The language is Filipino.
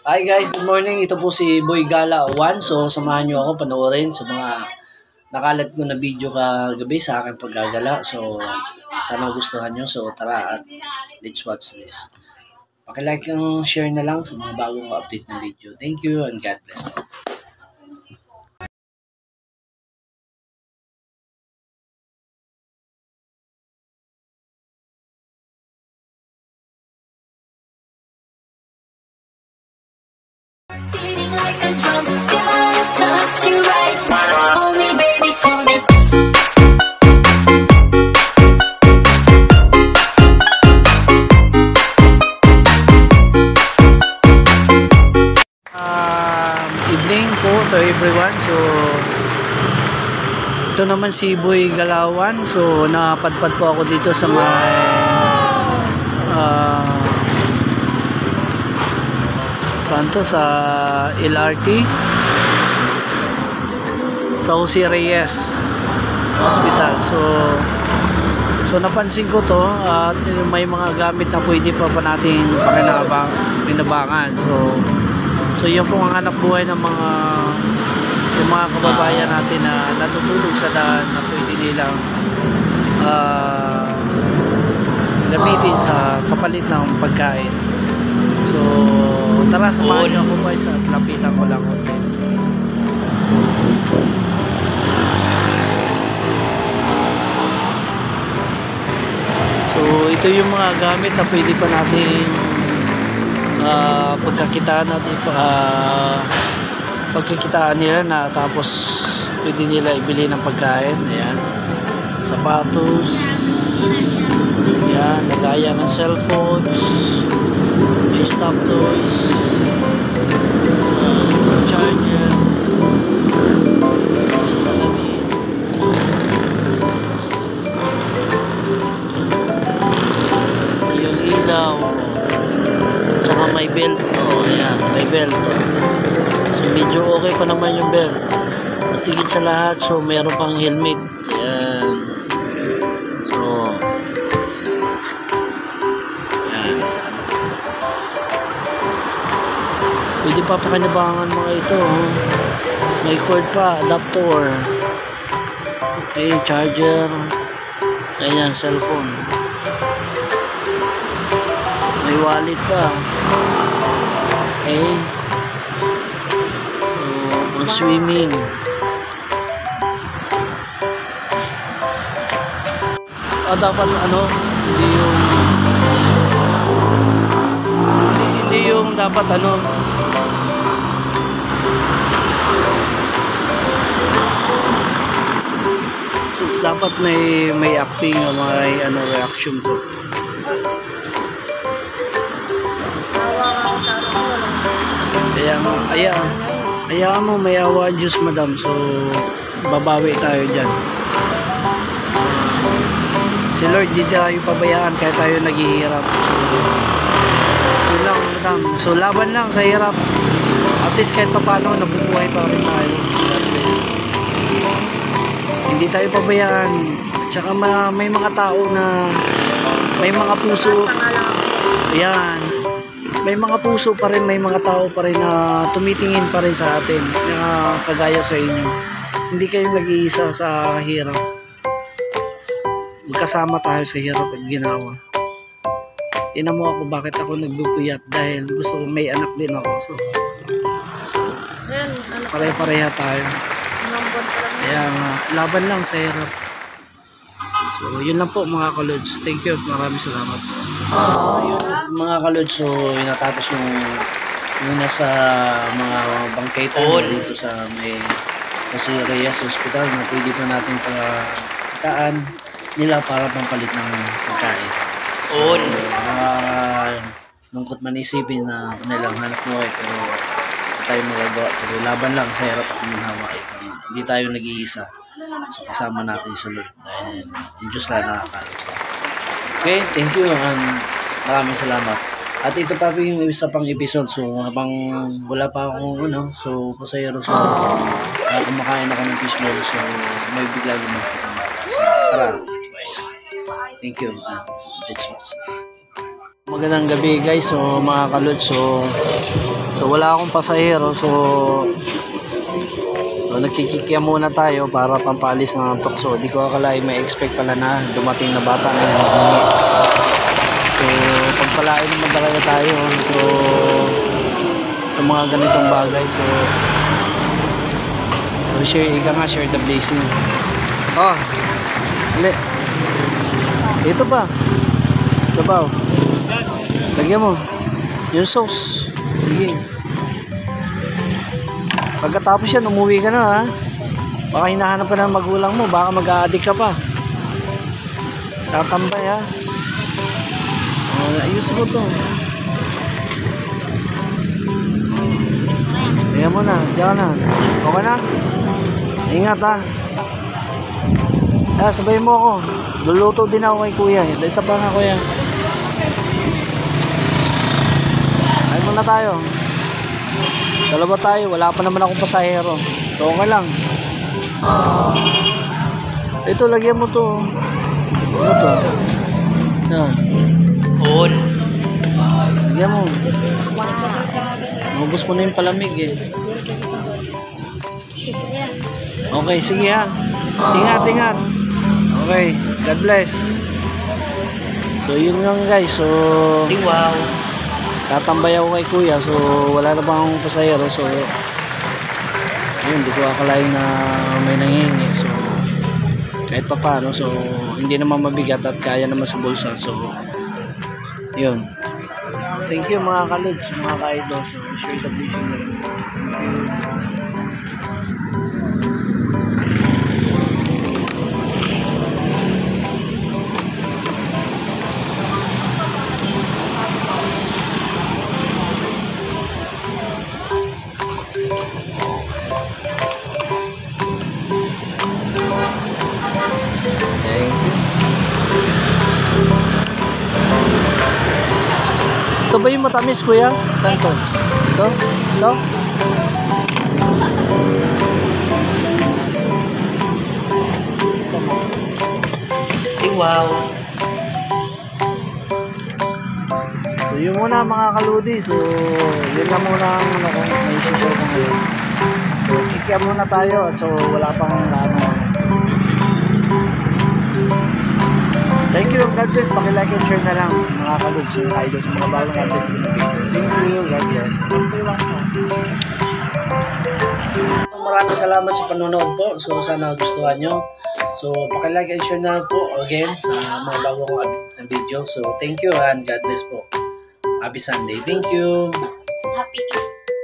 Hi guys, good morning. Ito po si Boy Gala 1. So, samahan nyo ako panoorin sa mga nakalat ko na video kagabi sa aking paggagala. So, sana gustuhan nyo. So, tara at let's watch this. Pakilike and share na lang sa mga bagong update na video. Thank you and God bless. Beating like a drum, gotta touch you right. Call me, baby, call me. Evening po to everyone. So, ito naman si Boy Galawan. So, napadpad po ako dito sa may saan to? Sa LRT sa Jose Reyes Hospital. So napansin ko to at may mga gamit na pwede pa nating pinabangan. So yun po ang hanap buhay ng yung mga kababayan natin na natutulog sa daan na pwede nilang gamitin sa kapalit ng pagkain. So tara, samahan niyo ako guys at lapitan ko lang ulit. So ito yung mga gamit na pwede pa natin pagkakitaan nila na tapos pwede nila ibili ng pagkain. Ayan, sapatos, yan, lagayan ng cellphones, may stop toys, charger, may salamin, yung ilaw, at saka may belt. Ayan, may belt. So medyo okay pa naman yung belt. At higit sa lahat, so meron pang helmet. Ayan. So pwede pa pakinabangan mga ito. May cord pa, adapter. Okay, charger. Ayan, cellphone. May wallet pa. Okay. So, pang swimming. Dapat hindi yung dapat so, dapat may acting o may reaction po. Kaya mo may awa Diyos, madam. So babawi tayo dyan. Si Lord di tayo pabayaan kaya tayo naghihirap. So yun lang, madam. So laban lang sa hirap. At least kahit paano nabubuhay pa rin tayo. Hindi tayo pabayaan. Tsaka may mga tao na may mga puso. Yan. May mga puso pa rin, may mga tao pa rin na tumitingin pa rin sa atin na kagaya sa inyo. Hindi kayo nag-iisa sa hirap. Magkasama tayo sa hirap at ginawa. Tingnan mo ako bakit ako nagbubuyat dahil gusto ko, may anak din ako. So pare-pareha tayo. Kaya laban lang sa hirap. So yun lang po mga kalods. Thank you at maraming salamat po. Mga kalods, so natapos yung nasa mga bangkaitan dito sa may Jose Reyes Hospital na pwede pa natin pakitaan nila para pampalit ng pagkain. So lungkot man isipin na nilang hanap buhay pero tayo magagawa. Pero laban lang sa hirap at minhawa. Hindi tayo nag-iisa. So kasama natin sa Lord dahil yung Diyos lang nakakalam sa atin. Okay, thank you and maraming salamat. At ito pa po yung isa pang episode. So habang wala pa akong so pasayro sa kumakain ako ng fishbowl. So may bigla lumapit ng bata. So tara, thank you and let's watch this. Magandang gabi guys, so mga kalod, so wala akong pasahero. So nagkikikya muna tayo para pampalis ng antok. So di ko akalain may expect pala na dumating na bata na hinihingi. So pagpalain naman talaga tayo. So sa mga ganitong bagay. So share, ika nga, share the blessing. Oh, hali. Ito pa. Sabaw. Lagyan mo. Yung sauce. Sige. Pagkatapos yan, umuwi ka na ha. Baka hinahanap ka na ng magulang mo. Baka mag-a-addict ka pa. Tatambay ha. Ayos mo to. Ayan mo na. Diyan na. Okay na? Ingat ha. Sabayin mo ako. Luluto din ako kay kuya. Isa pa nga kuya. Ayun muna tayo. Dalawa tayo, wala pa naman akong pasahero. So okay lang. Ito, lagyan mo to. Ano to? Yan. On. Lagyan mo. Mabos mo na yung palamig eh. Okay, sige ha. Ingat, ingat. Okay, God bless. So yun lang guys. So Wow. tatambay ako kay kuya, so wala na bang pasahero. So ayun, di ko akalain na may nangihingi. So kahit pa paano, so hindi naman mabigat at kaya naman sa bulsa. So yun, thank you mga kalugs, mga ka-idol. So share the blessing na rin. Ito ba yung matamis kuya? Saan to? Ito? Ito? Wow. So yun muna mga kaludi. So yun na muna ang ano kung may isi-share ko ngayon. So kikya muna tayo. So wala pang ano. Thank you, God bless. Paki-like and share na lang mga kaludi. So idol sa mga bagong natin. Thank you, God bless. Maraming salamat sa panonood po. So sana gustuhan nyo. So paki-like and share na po again sa mga bagong na video. So thank you and God bless po. Happy Sunday. Thank you. Happy Easter.